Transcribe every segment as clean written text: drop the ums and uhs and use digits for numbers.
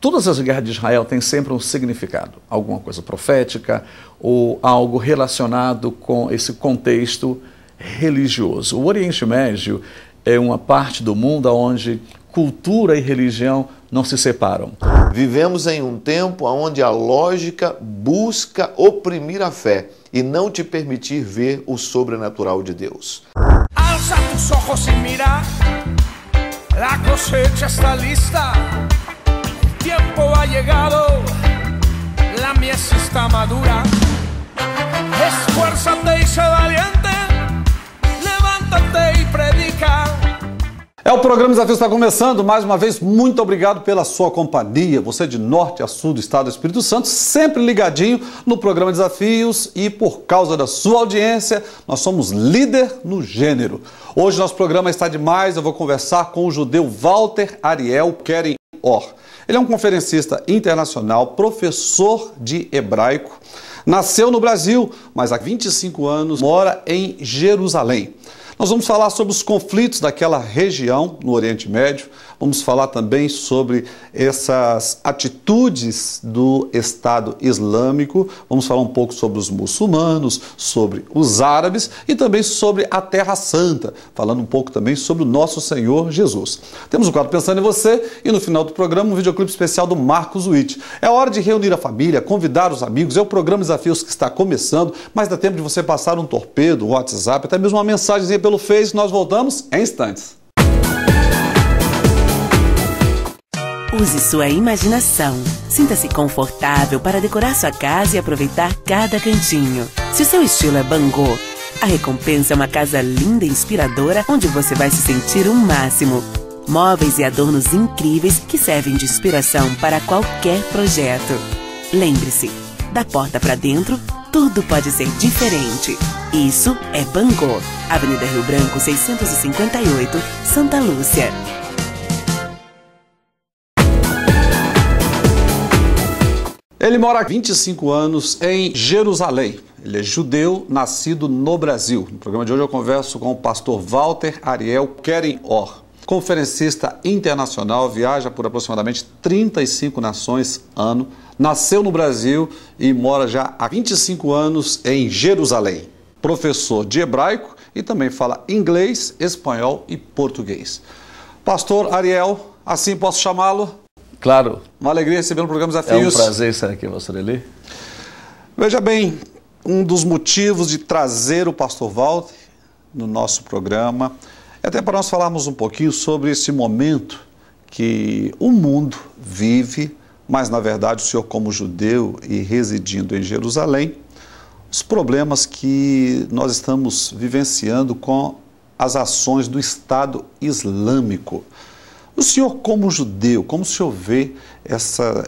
Todas as guerras de Israel têm sempre um significado, alguma coisa profética ou algo relacionado com esse contexto religioso. O Oriente Médio é uma parte do mundo onde cultura e religião não se separam. Vivemos em um tempo onde a lógica busca oprimir a fé e não te permitir ver o sobrenatural de Deus. Alza tus ojos y mira, la cosecha está lista, el tiempo ha llegado, la mies está madura. Esfuérzate y sé valiente, levántate y predica. O programa Desafios está começando. Mais uma vez, muito obrigado pela sua companhia. Você de norte a sul do estado do Espírito Santo, sempre ligadinho no programa Desafios, e por causa da sua audiência, nós somos líder no gênero. Hoje nosso programa está demais. Eu vou conversar com o judeu Walter Ariel Keren-Or. Ele é um conferencista internacional, professor de hebraico, nasceu no Brasil, mas há 25 anos mora em Jerusalém. Nós vamos falar sobre os conflitos daquela região no Oriente Médio, vamos falar também sobre essas atitudes do Estado Islâmico, vamos falar um pouco sobre os muçulmanos, sobre os árabes e também sobre a Terra Santa, falando um pouco também sobre o nosso Senhor Jesus. Temos o quadro Pensando em Você e no final do programa um videoclipe especial do Marcos Witt. É hora de reunir a família, convidar os amigos, é o programa Desafios que está começando, mas dá tempo de você passar um torpedo, um WhatsApp, até mesmo uma mensagenzinha pelo Face. Nós voltamos em instantes. Use sua imaginação. Sinta-se confortável para decorar sua casa e aproveitar cada cantinho. Se o seu estilo é bangô, a recompensa é uma casa linda e inspiradora onde você vai se sentir o máximo. Móveis e adornos incríveis que servem de inspiração para qualquer projeto. Lembre-se, da porta para dentro, tudo pode ser diferente. Isso é Bangô. Avenida Rio Branco, 658, Santa Lúcia. Ele mora há 25 anos em Jerusalém. Ele é judeu, nascido no Brasil. No programa de hoje eu converso com o pastor Walter Ariel Keren-Or. Conferencista internacional, viaja por aproximadamente 35 nações ano, nasceu no Brasil e mora já há 25 anos em Jerusalém. Professor de hebraico e também fala inglês, espanhol e português. Pastor Ariel, assim posso chamá-lo? Claro. Uma alegria receber no programa Desafios. É um prazer estar aqui, pastor Eli. Veja bem, um dos motivos de trazer o pastor Walter no nosso programa é até para nós falarmos um pouquinho sobre esse momento que o mundo vive, mas na verdade o senhor como judeu e residindo em Jerusalém, os problemas que nós estamos vivenciando com as ações do Estado Islâmico. O senhor, como judeu, como o senhor vê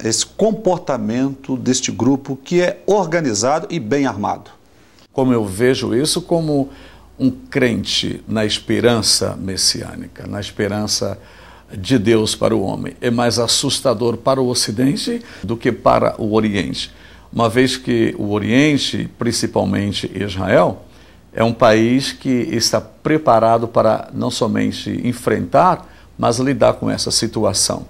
esse comportamento deste grupo que é organizado e bem armado? Como eu vejo isso como um crente na esperança messiânica, na esperança de Deus para o homem. É mais assustador para o Ocidente do que para o Oriente. Uma vez que o Oriente, principalmente Israel, é um país que está preparado para não somente enfrentar, mas lidar com essa situação.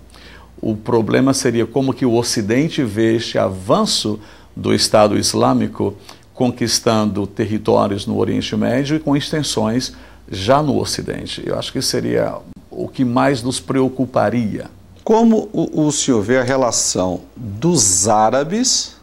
O problema seria como que o Ocidente vê este avanço do Estado Islâmico conquistando territórios no Oriente Médio e com extensões já no Ocidente. Eu acho que seria o que mais nos preocuparia. Como o senhor vê a relação dos árabes,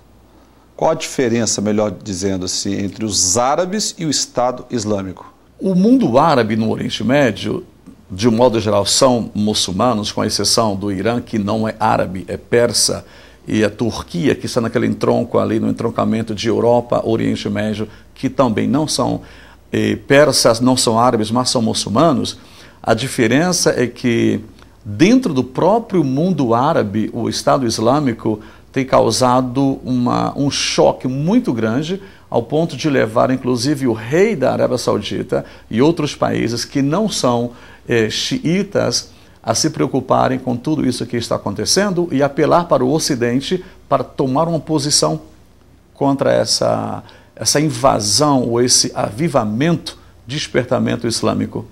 qual a diferença, melhor dizendo assim, entre os árabes e o Estado Islâmico? O mundo árabe no Oriente Médio, de um modo geral, são muçulmanos, com exceção do Irã, que não é árabe, é persa, e a Turquia, que está naquele entronco ali, no entroncamento de Europa, Oriente Médio, que também não são persas, não são árabes, mas são muçulmanos. A diferença é que dentro do próprio mundo árabe, o Estado Islâmico tem causado um choque muito grande, ao ponto de levar, inclusive, o rei da Arábia Saudita e outros países que não são xiitas a se preocuparem com tudo isso que está acontecendo e apelar para o Ocidente para tomar uma posição contra essa invasão ou esse avivamento, despertamento islâmico.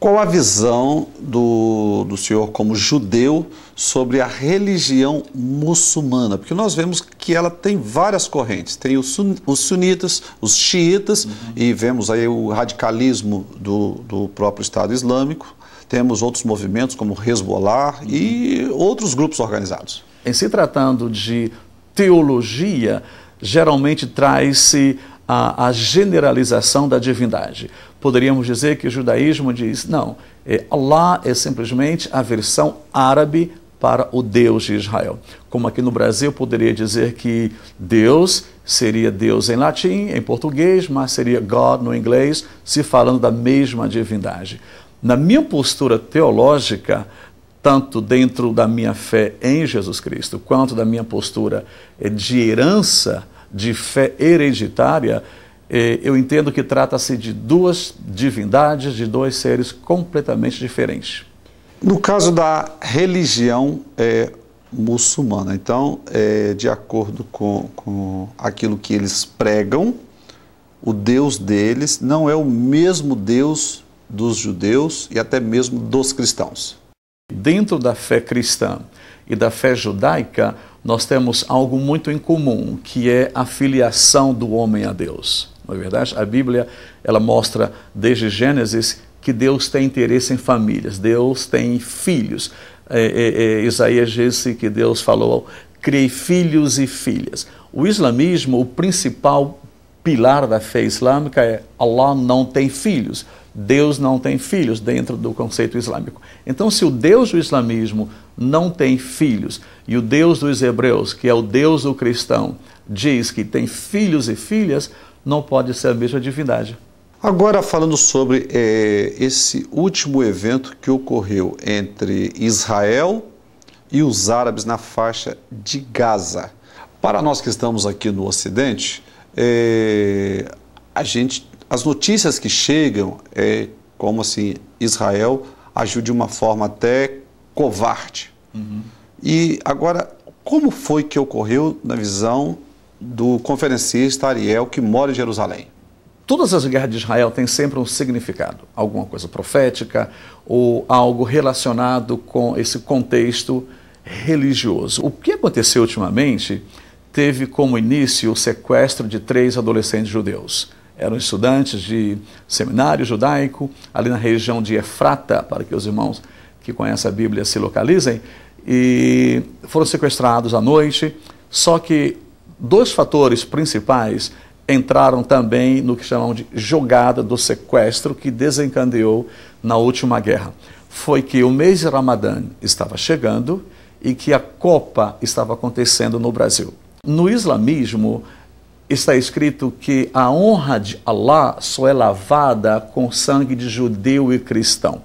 Qual a visão do senhor como judeu sobre a religião muçulmana? Porque nós vemos que ela tem várias correntes. Tem os sunitas, os xiitas, e vemos aí o radicalismo do próprio Estado Islâmico. Temos outros movimentos como Hezbollah e outros grupos organizados. Em se tratando de teologia, geralmente traz-se a generalização da divindade. Poderíamos dizer que o judaísmo diz, não, Allah é simplesmente a versão árabe para o Deus de Israel. Como aqui no Brasil, poderia dizer que Deus seria Deus em latim, em português, mas seria God no inglês, se falando da mesma divindade. Na minha postura teológica, tanto dentro da minha fé em Jesus Cristo, quanto da minha postura de herança, de fé hereditária, eu entendo que trata-se de duas divindades, de dois seres completamente diferentes. No caso da religião muçulmana, então, de acordo com aquilo que eles pregam, o Deus deles não é o mesmo Deus dos judeus e até mesmo dos cristãos. Dentro da fé cristã e da fé judaica, nós temos algo muito em comum, que é a filiação do homem a Deus. Não é verdade? A Bíblia, ela mostra desde Gênesis que Deus tem interesse em famílias, Deus tem filhos. Isaías disse que Deus falou, criei filhos e filhas. O islamismo, o principal pilar da fé islâmica é Allah não tem filhos, Deus não tem filhos dentro do conceito islâmico. Então, se o Deus do islamismo não tem filhos e o Deus dos hebreus, que é o Deus do cristão, diz que tem filhos e filhas, não pode ser a mesma divindade. Agora, falando sobre esse último evento que ocorreu entre Israel e os árabes na faixa de Gaza. Para nós que estamos aqui no Ocidente, as notícias que chegam é como assim, Israel agiu de uma forma até covarde. E agora, como foi que ocorreu na visão do conferencista Ariel, que mora em Jerusalém? Todas as guerras de Israel têm sempre um significado, alguma coisa profética ou algo relacionado com esse contexto religioso. O que aconteceu ultimamente teve como início o sequestro de 3 adolescentes judeus. Eram estudantes de seminário judaico, ali na região de Efrata, para que os irmãos que conhecem a Bíblia se localizem, e foram sequestrados à noite, só que 2 fatores principais entraram também no que chamam de jogada do sequestro que desencadeou na última guerra. Foi que o mês de Ramadã estava chegando e que a Copa estava acontecendo no Brasil. No islamismo está escrito que a honra de Allah só é lavada com sangue de judeu e cristão.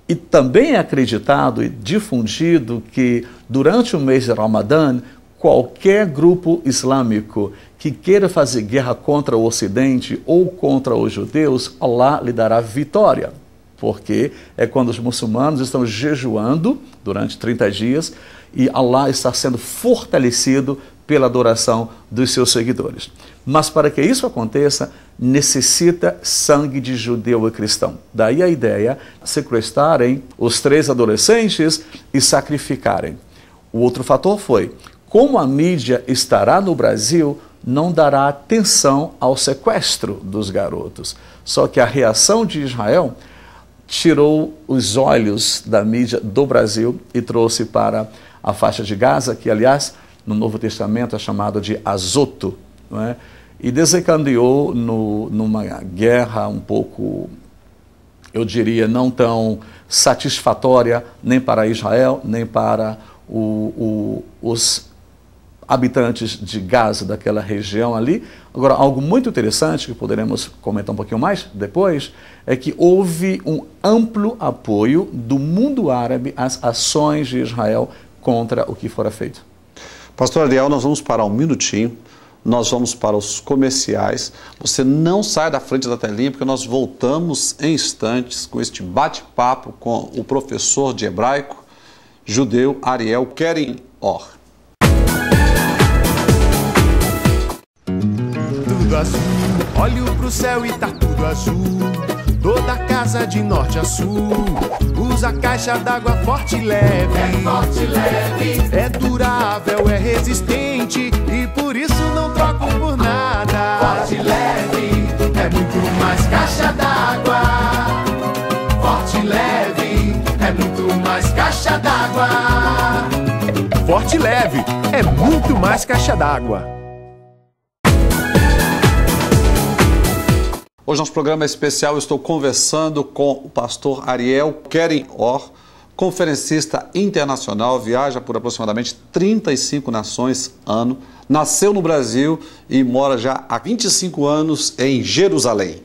E também é acreditado e difundido que durante o mês de Ramadã, qualquer grupo islâmico que queira fazer guerra contra o Ocidente ou contra os judeus, Allah lhe dará vitória. Porque é quando os muçulmanos estão jejuando durante 30 dias e Allah está sendo fortalecido pela adoração dos seus seguidores. Mas para que isso aconteça, necessita sangue de judeu e cristão. Daí a ideia de sequestrarem os 3 adolescentes e sacrificarem. O outro fator foi, como a mídia estará no Brasil, não dará atenção ao sequestro dos garotos. Só que a reação de Israel tirou os olhos da mídia do Brasil e trouxe para a faixa de Gaza, que, aliás, no Novo Testamento é chamado de Azoto, não é? E desencadeou numa guerra um pouco, eu diria, não tão satisfatória nem para Israel, nem para os habitantes de Gaza, daquela região ali. Agora, algo muito interessante, que poderemos comentar um pouquinho mais depois, é que houve um amplo apoio do mundo árabe às ações de Israel contra o que fora feito. Pastor Ariel, nós vamos parar um minutinho, nós vamos para os comerciais. Você não sai da frente da telinha, porque nós voltamos em instantes com este bate-papo com o professor de hebraico judeu Ariel Keren-Or. Tudo azul, olho pro céu e tá tudo azul. Toda casa de norte a sul usa caixa d'água Forte e Leve. É Forte e Leve. É durável, é resistente e por isso não troco por nada. Forte e Leve é muito mais caixa d'água. Forte e Leve é muito mais caixa d'água. Forte e Leve é muito mais caixa d'água. Hoje nosso programa é especial, eu estou conversando com o pastor Ariel Keren-Or, conferencista internacional, viaja por aproximadamente 35 nações ano, nasceu no Brasil e mora já há 25 anos em Jerusalém.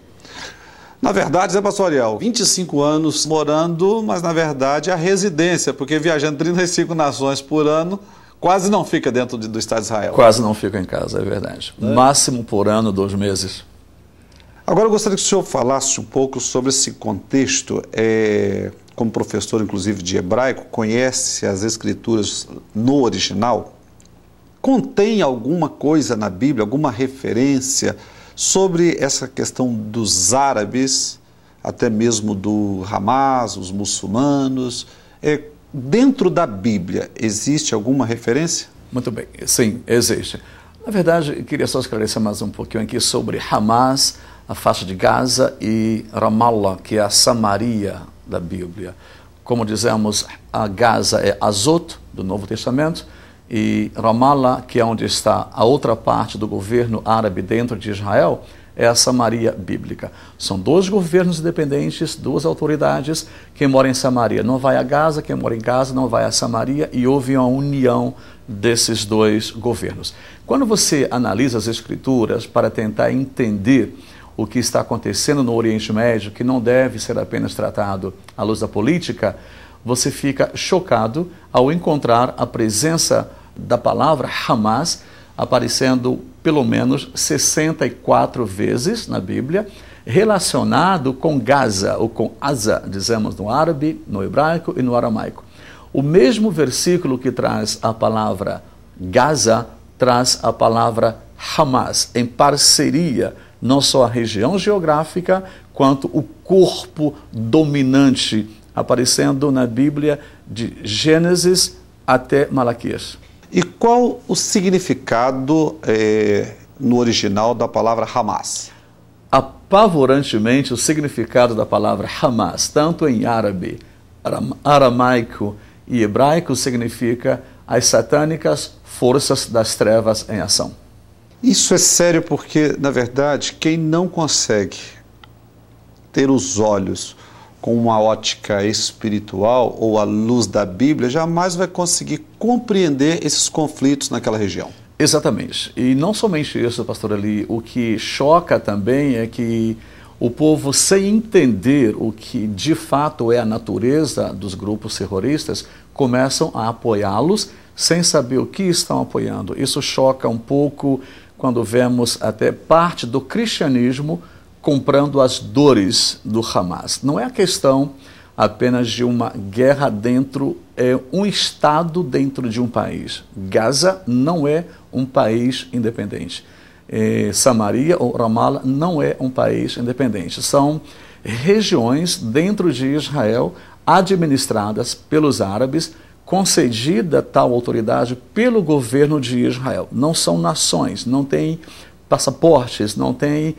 Na verdade, pastor Ariel, 25 anos morando, mas na verdade é a residência, porque viajando 35 nações por ano, quase não fica dentro do Estado de Israel. Quase não fica em casa, é verdade. Máximo por ano, 2 meses. Agora eu gostaria que o senhor falasse um pouco sobre esse contexto, como professor inclusive de hebraico, conhece as escrituras no original, contém alguma coisa na Bíblia, alguma referência sobre essa questão dos árabes, até mesmo do Hamas, os muçulmanos, dentro da Bíblia existe alguma referência? Muito bem, sim, existe. Na verdade, eu queria só esclarecer mais um pouquinho aqui sobre Hamas, a faixa de Gaza e Ramallah, que é a Samaria da Bíblia. Como dizemos, a Gaza é Azot, do Novo Testamento, e Ramallah, que é onde está a outra parte do governo árabe dentro de Israel, é a Samaria bíblica. São 2 governos independentes, 2 autoridades. Quem mora em Samaria não vai a Gaza, quem mora em Gaza não vai a Samaria, e houve uma união desses 2 governos. Quando você analisa as Escrituras para tentar entender o que está acontecendo no Oriente Médio, que não deve ser apenas tratado à luz da política, você fica chocado ao encontrar a presença da palavra Hamas aparecendo pelo menos 64 vezes na Bíblia, relacionado com Gaza, ou com Asa, dizemos no árabe, no hebraico e no aramaico. O mesmo versículo que traz a palavra Gaza, traz a palavra Hamas, em parceria, não só a região geográfica, quanto o corpo dominante, aparecendo na Bíblia de Gênesis até Malaquias. E qual o significado no original da palavra Hamas? Apavorantemente, o significado da palavra Hamas, tanto em árabe, aramaico e hebraico, significa as satânicas forças das trevas em ação. Isso é sério porque, na verdade, quem não consegue ter os olhos com uma ótica espiritual ou à luz da Bíblia, jamais vai conseguir compreender esses conflitos naquela região. Exatamente. E não somente isso, pastor Eli, o que choca também é que o povo, sem entender o que de fato é a natureza dos grupos terroristas, começam a apoiá-los sem saber o que estão apoiando. Isso choca um pouco quando vemos até parte do cristianismo comprando as dores do Hamas. Não é a questão apenas de uma guerra dentro, um Estado dentro de um país. Gaza não é um país independente. Samaria ou Ramallah não é um país independente. São regiões dentro de Israel administradas pelos árabes, concedida tal autoridade pelo governo de Israel. Não são nações, não tem passaportes, não tem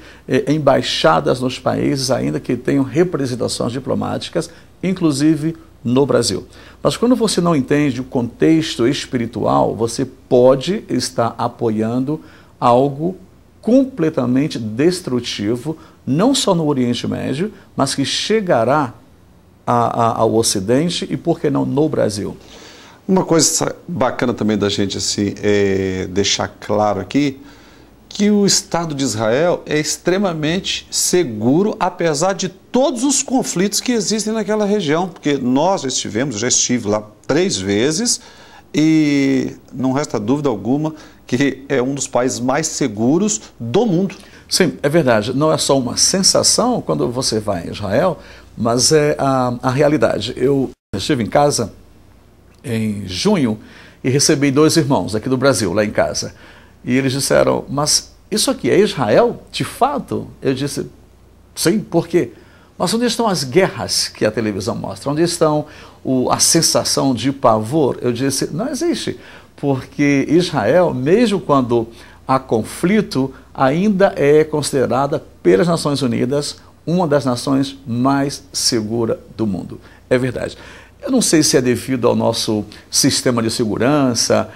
embaixadas nos países, ainda que tenham representações diplomáticas, inclusive no Brasil. Mas quando você não entende o contexto espiritual, você pode estar apoiando algo completamente destrutivo, não só no Oriente Médio, mas que chegará ao Ocidente e, por que não, no Brasil. Uma coisa bacana também da gente assim, deixar claro aqui, que o Estado de Israel é extremamente seguro, apesar de todos os conflitos que existem naquela região, porque nós já estive lá 3 vezes e não resta dúvida alguma que é um dos países mais seguros do mundo. Sim, é verdade. Não é só uma sensação quando você vai a Israel, mas é a realidade. Eu estive em casa em junho e recebi 2 irmãos aqui do Brasil, lá em casa. E eles disseram, mas isso aqui é Israel, de fato? Eu disse, sim, por quê? Mas onde estão as guerras que a televisão mostra? Onde estão a sensação de pavor? Eu disse, não existe, porque Israel, mesmo quando há conflito, ainda é considerada pelas Nações Unidas uma das nações mais seguras do mundo. É verdade. Eu não sei se é devido ao nosso sistema de segurança,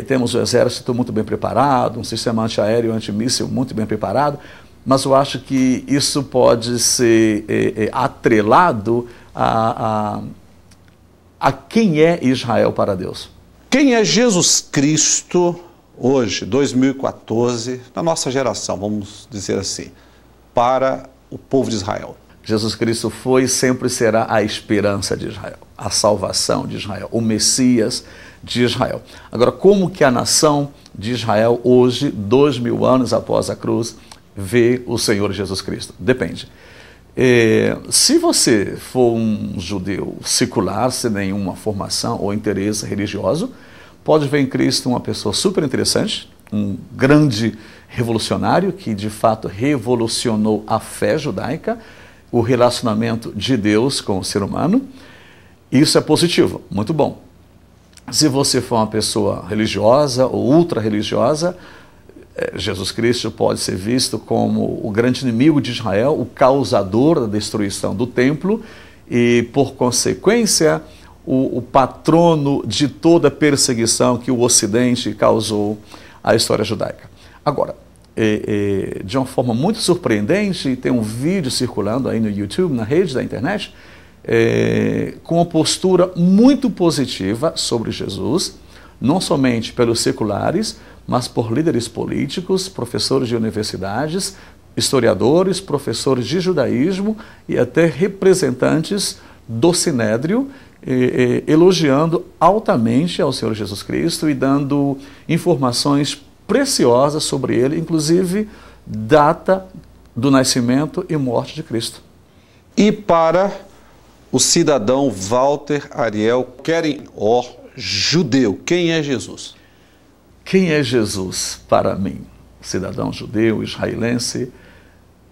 temos o exército muito bem preparado, um sistema antiaéreo e antimíssil muito bem preparado, mas eu acho que isso pode ser atrelado a quem é Israel para Deus. Quem é Jesus Cristo hoje, 2014, na nossa geração, vamos dizer assim, para o povo de Israel? Jesus Cristo foi e sempre será a esperança de Israel, a salvação de Israel, o Messias de Israel. Agora, como que a nação de Israel hoje, 2000 anos após a cruz, vê o Senhor Jesus Cristo? Depende. Se você for um judeu secular, sem nenhuma formação ou interesse religioso, pode ver em Cristo uma pessoa super interessante, um grande revolucionário que de fato revolucionou a fé judaica, o relacionamento de Deus com o ser humano. Isso é positivo, muito bom. Se você for uma pessoa religiosa ou ultra-religiosa, Jesus Cristo pode ser visto como o grande inimigo de Israel, o causador da destruição do templo e, por consequência, o patrono de toda a perseguição que o Ocidente causou à história judaica. Agora, de uma forma muito surpreendente, tem um vídeo circulando aí no YouTube, na rede da internet, com uma postura muito positiva sobre Jesus, não somente pelos seculares, mas por líderes políticos, professores de universidades, historiadores, professores de judaísmo e até representantes do Sinédrio, elogiando altamente ao Senhor Jesus Cristo e dando informações preciosas sobre ele, inclusive data do nascimento e morte de Cristo. E para o cidadão Walter Ariel Queren-Or, judeu, quem é Jesus? Quem é Jesus para mim? Cidadão judeu, israelense.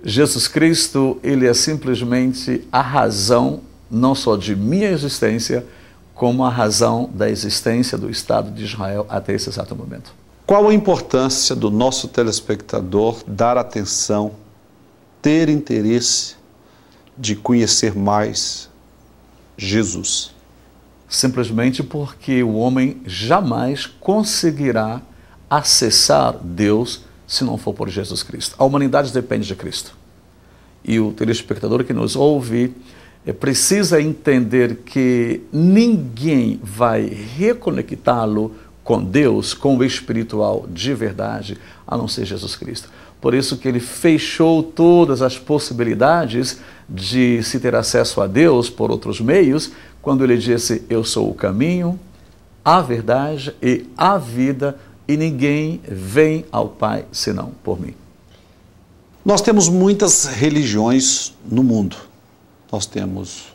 Jesus Cristo, ele é simplesmente a razão, não só de minha existência, como a razão da existência do Estado de Israel até esse exato momento. Qual a importância do nosso telespectador dar atenção, ter interesse de conhecer mais Jesus? Simplesmente porque o homem jamais conseguirá acessar Deus se não for por Jesus Cristo. A humanidade depende de Cristo. E o telespectador que nos ouve precisa entender que ninguém vai reconectá-lo com Deus, com o espiritual de verdade, a não ser Jesus Cristo. Por isso que ele fechou todas as possibilidades de se ter acesso a Deus por outros meios, quando ele disse, eu sou o caminho, a verdade e a vida, e ninguém vem ao Pai senão por mim. Nós temos muitas religiões no mundo. Nós temos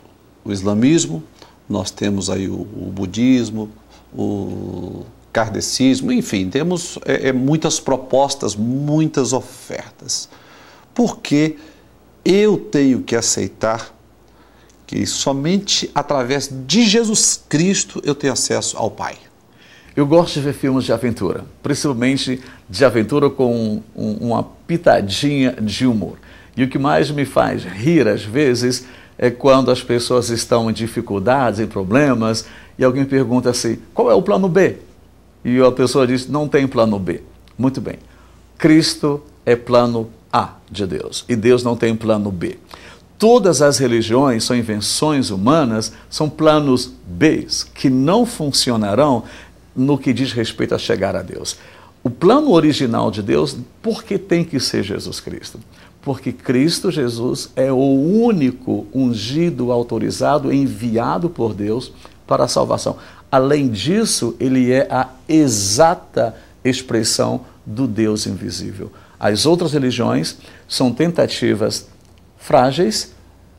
o islamismo, nós temos aí o budismo, o kardecismo, enfim, temos muitas propostas, muitas ofertas. Por que eu tenho que aceitar que somente através de Jesus Cristo eu tenho acesso ao Pai? Eu gosto de ver filmes de aventura, principalmente de aventura com uma pitadinha de humor. E o que mais me faz rir, às vezes, é quando as pessoas estão em dificuldades, em problemas, e alguém pergunta assim, qual é o plano B? E a pessoa diz, não tem plano B. Muito bem. Cristo é plano A de Deus, e Deus não tem plano B. Todas as religiões são invenções humanas, são planos B, que não funcionarão no que diz respeito a chegar a Deus. O plano original de Deus, por que tem que ser Jesus Cristo? Porque Cristo Jesus é o único ungido, autorizado, enviado por Deus para a salvação. Além disso, ele é a exata expressão do Deus invisível. As outras religiões são tentativas frágeis,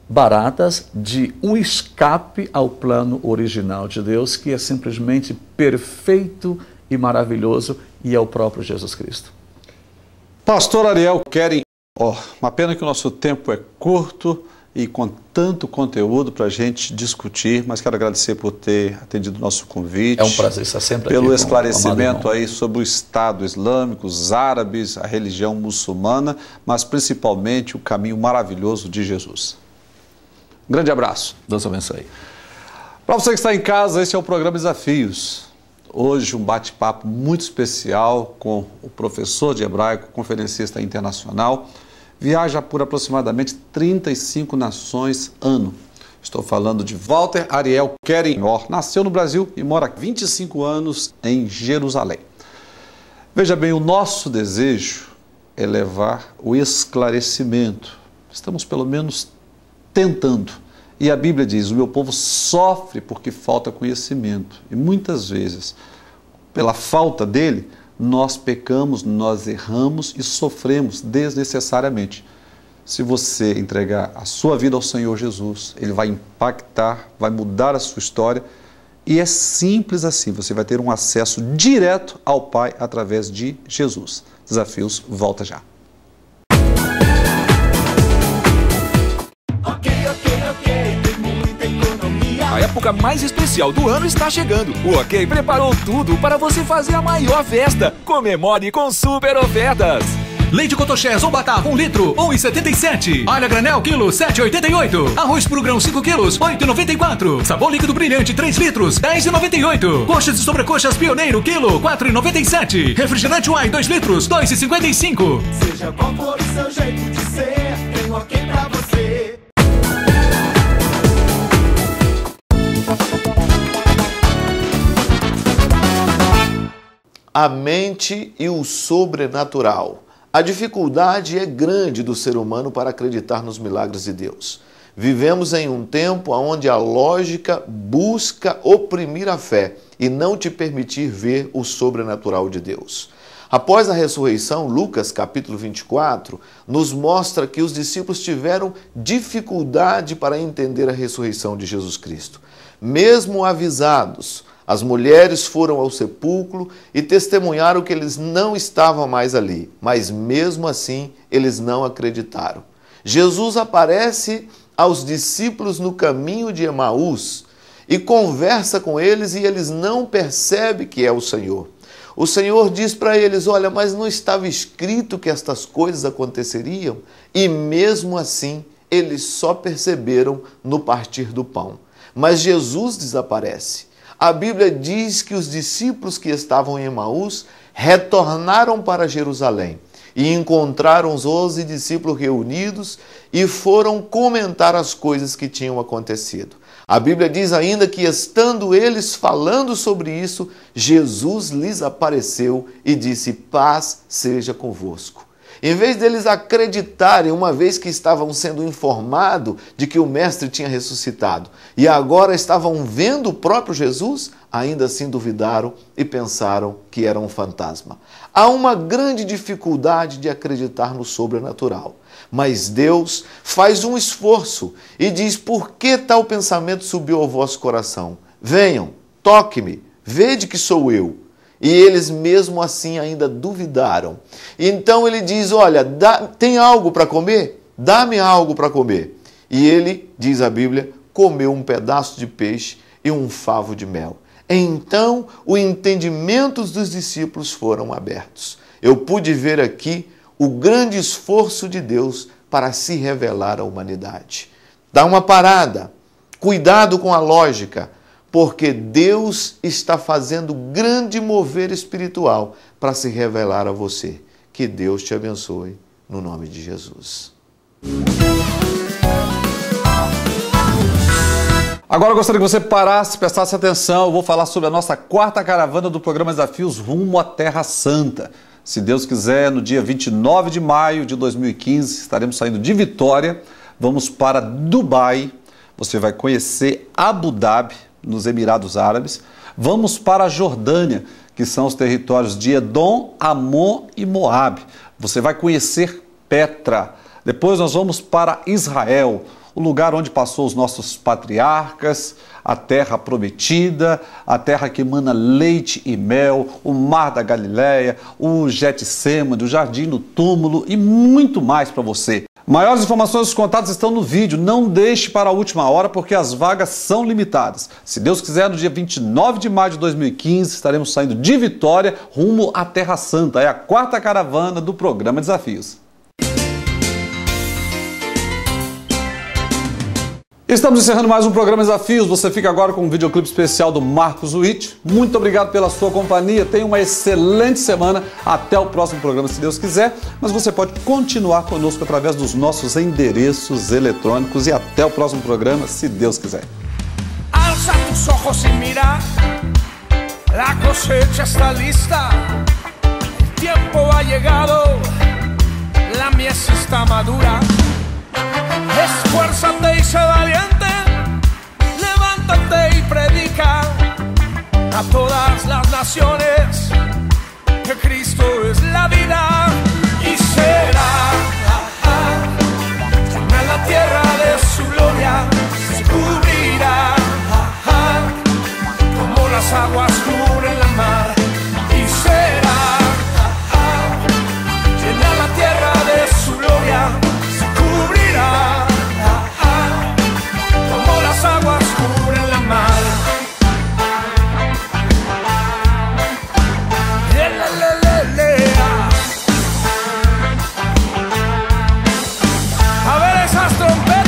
baratas, de um escape ao plano original de Deus, que é simplesmente perfeito e maravilhoso, e é o próprio Jesus Cristo. Pastor Ariel Queren-Or, uma pena que o nosso tempo é curto e com tanto conteúdo para a gente discutir, mas quero agradecer por ter atendido o nosso convite. É um prazer estar sempre aqui. Pelo esclarecimento aí sobre o Estado Islâmico, os árabes, a religião muçulmana, mas principalmente o caminho maravilhoso de Jesus. Um grande abraço. Deus abençoe. Para você que está em casa, este é o programa Desafios. Hoje um bate-papo muito especial com o professor de hebraico, conferencista internacional, viaja por aproximadamente 35 nações ano. Estou falando de Walter Ariel Querenor, nasceu no Brasil e mora há 25 anos em Jerusalém. Veja bem, o nosso desejo é levar o esclarecimento. Estamos pelo menos tentando. E a Bíblia diz, o meu povo sofre porque falta conhecimento. E muitas vezes, pela falta dele, nós pecamos, nós erramos e sofremos desnecessariamente. Se você entregar a sua vida ao Senhor Jesus, Ele vai impactar, vai mudar a sua história. E é simples assim, você vai ter um acesso direto ao Pai através de Jesus. Desafios, volta já. A época mais especial do ano está chegando. O OK preparou tudo para você fazer a maior festa. Comemore com super ofertas. Leite Cotoxés ou Batata 1 litro, 1,77. Alho granel, quilo, 7,88. Arroz pro grão, 5 quilos, 8,94. Sabão líquido brilhante, 3 litros, 10,98. Coxas e sobrecoxas Pioneiro, quilo, 4,97. Refrigerante Uai, 2 litros, 2,55. Seja qual for o seu jeito de ser, tem um OK pra você. A mente e o sobrenatural. A dificuldade é grande do ser humano para acreditar nos milagres de Deus. Vivemos em um tempo onde a lógica busca oprimir a fé e não te permitir ver o sobrenatural de Deus. Após a ressurreição, Lucas capítulo 24 nos mostra que os discípulos tiveram dificuldade para entender a ressurreição de Jesus Cristo. Mesmo avisados, as mulheres foram ao sepulcro e testemunharam que eles não estavam mais ali, mas mesmo assim eles não acreditaram. Jesus aparece aos discípulos no caminho de Emaús e conversa com eles e eles não percebem que é o Senhor. O Senhor diz para eles, olha, mas não estava escrito que estas coisas aconteceriam? E mesmo assim eles só perceberam no partir do pão. Mas Jesus desaparece. A Bíblia diz que os discípulos que estavam em Emaús retornaram para Jerusalém e encontraram os 11 discípulos reunidos e foram comentar as coisas que tinham acontecido. A Bíblia diz ainda que, estando eles falando sobre isso, Jesus lhes apareceu e disse, paz seja convosco. Em vez deles acreditarem, uma vez que estavam sendo informados de que o Mestre tinha ressuscitado e agora estavam vendo o próprio Jesus, ainda assim duvidaram e pensaram que era um fantasma. Há uma grande dificuldade de acreditar no sobrenatural, mas Deus faz um esforço e diz, por que tal pensamento subiu ao vosso coração? Venham, toque-me, vede que sou eu. E eles mesmo assim ainda duvidaram. Então ele diz, olha, tem algo para comer? Dá-me algo para comer. E ele, diz a Bíblia, comeu um pedaço de peixe e um favo de mel. Então o entendimento dos discípulos foram abertos. Eu pude ver aqui o grande esforço de Deus para se revelar à humanidade. Dá uma parada, cuidado com a lógica, porque Deus está fazendo grande mover espiritual para se revelar a você. Que Deus te abençoe, no nome de Jesus. Agora eu gostaria que você parasse, prestasse atenção. Eu vou falar sobre a nossa 4ª caravana do programa Desafios rumo à Terra Santa. Se Deus quiser, no dia 29 de maio de 2015, estaremos saindo de Vitória. Vamos para Dubai. Você vai conhecer Abu Dhabi, nos Emirados Árabes. Vamos para a Jordânia, que são os territórios de Edom, Amon e Moabe. Você vai conhecer Petra. Depois nós vamos para Israel, o lugar onde passou os nossos patriarcas, a terra prometida, a terra que emana leite e mel, o mar da Galileia, o Getsêmani, o jardim do túmulo e muito mais para você. Maiores informações dos contatos estão no vídeo. Não deixe para a última hora, porque as vagas são limitadas. Se Deus quiser, no dia 29 de maio de 2015, estaremos saindo de Vitória rumo à Terra Santa. É a 4ª caravana do programa Desafios. Estamos encerrando mais um programa Desafios. Você fica agora com um videoclipe especial do Marcos Witt. Muito obrigado pela sua companhia. Tenha uma excelente semana. Até o próximo programa, se Deus quiser. Mas você pode continuar conosco através dos nossos endereços eletrônicos. E até o próximo programa, se Deus quiser. Alza tus ojos y mira, la cosecha está lista, el tiempo ha llegado, la mies está madura. Esfuérzate y sé valiente, levántate y predica a todas las naciones que Cristo es la vida y será en la tierra de su gloria, se cubrirá como las aguas cubren la mar y será llena la tierra de su gloria, se cubrirá como las aguas cubren la mar. A ver esas trompetas.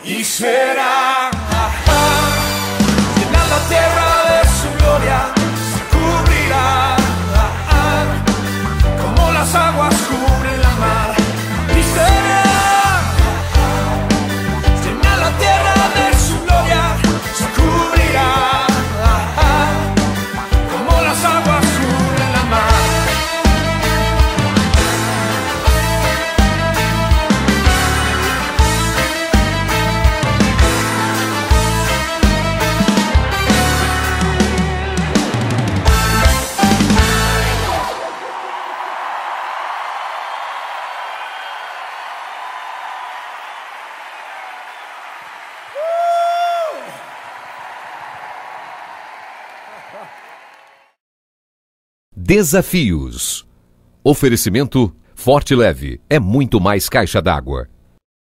Y será llenar la tierra de su gloria, se cubrirá como las aguas cubren la mar. Y será llenar la tierra de su gloria, se cubrirá como las aguas cubren la mar. Desafios. Oferecimento Forte Leve é muito mais caixa d'água.